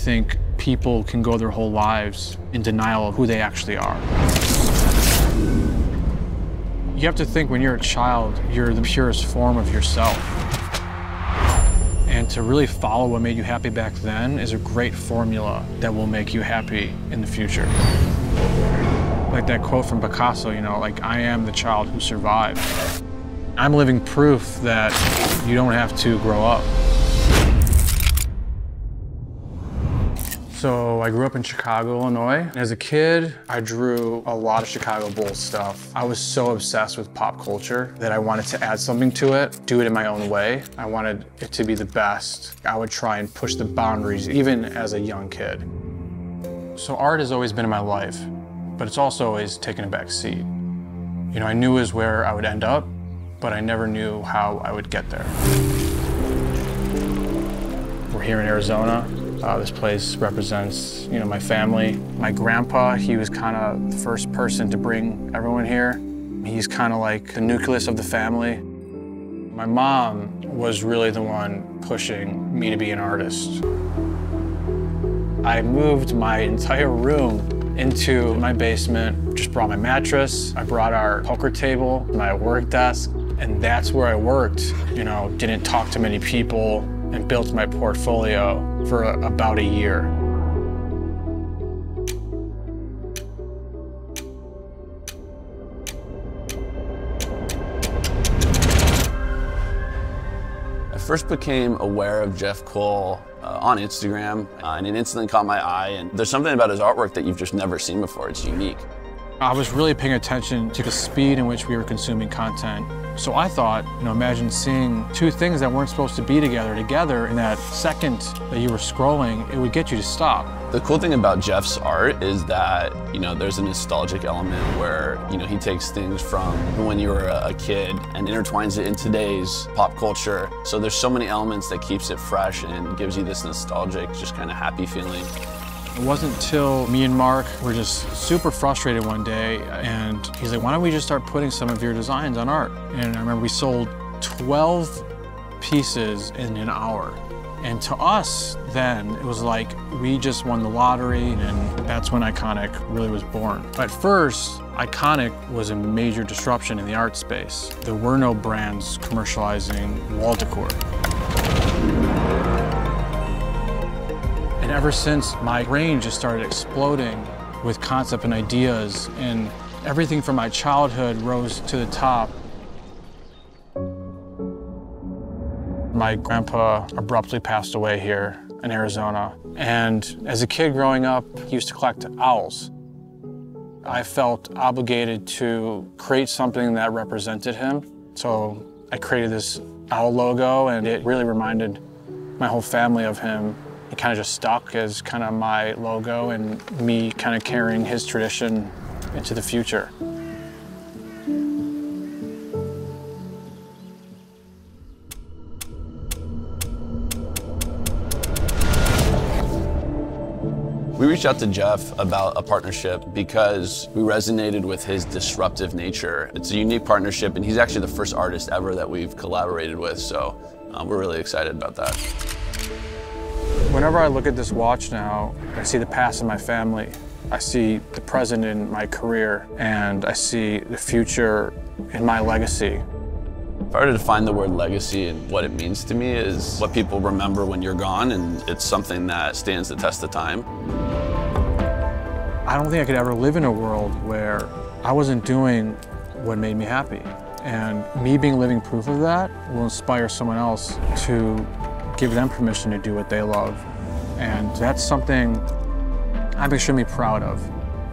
think people can go their whole lives in denial of who they actually are. You have to think when you're a child, you're the purest form of yourself. And to really follow what made you happy back then is a great formula that will make you happy in the future. Like that quote from Picasso, you know, like, I am the child who survived. I'm living proof that you don't have to grow up. So I grew up in Chicago, Illinois. As a kid, I drew a lot of Chicago Bulls stuff. I was so obsessed with pop culture that I wanted to add something to it, do it in my own way. I wanted it to be the best. I would try and push the boundaries, even as a young kid. So art has always been in my life, but it's also always taken a back seat. You know, I knew it was where I would end up, but I never knew how I would get there. We're here in Arizona. This place represents, you know, my family. My grandpa, he was kind of the first person to bring everyone here. He's kind of like the nucleus of the family. My mom was really the one pushing me to be an artist. I moved my entire room into my basement, just brought my mattress, I brought our poker table, my work desk, and that's where I worked. You know, didn't talk to many people, and built my portfolio for about a year. I first became aware of Jeff Cole on Instagram, and it instantly caught my eye, and there's something about his artwork that you've just never seen before. It's unique. I was really paying attention to the speed in which we were consuming content. So I thought, you know, imagine seeing two things that weren't supposed to be together, in that second that you were scrolling, it would get you to stop. The cool thing about Jeff's art is that, you know, there's a nostalgic element where, you know, he takes things from when you were a kid and intertwines it in today's pop culture. So there's so many elements that keeps it fresh and gives you this nostalgic, just kind of happy feeling. It wasn't until me and Mark were just super frustrated one day, and he's like, why don't we just start putting some of your designs on art? And I remember we sold 12 pieces in an hour. And to us then, it was like we just won the lottery, and that's when Iconic really was born. At first, Iconic was a major disruption in the art space. There were no brands commercializing wall decor. And ever since, my brain just started exploding with concept and ideas, and everything from my childhood rose to the top. My grandpa abruptly passed away here in Arizona, and as a kid growing up, he used to collect owls. I felt obligated to create something that represented him, so I created this owl logo, and it really reminded my whole family of him. It kind of just stuck as kind of my logo, and me kind of carrying his tradition into the future. We reached out to Jeff about a partnership because we resonated with his disruptive nature. It's a unique partnership, and he's actually the first artist ever that we've collaborated with, so we're really excited about that. Whenever I look at this watch now, I see the past in my family, I see the present in my career, and I see the future in my legacy. If I were to define the word legacy and what it means to me is what people remember when you're gone, and it's something that stands the test of time. I don't think I could ever live in a world where I wasn't doing what made me happy. And me being living proof of that will inspire someone else to give them permission to do what they love. And that's something I'm extremely proud of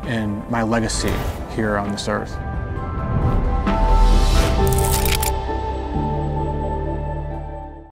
in my legacy here on this earth.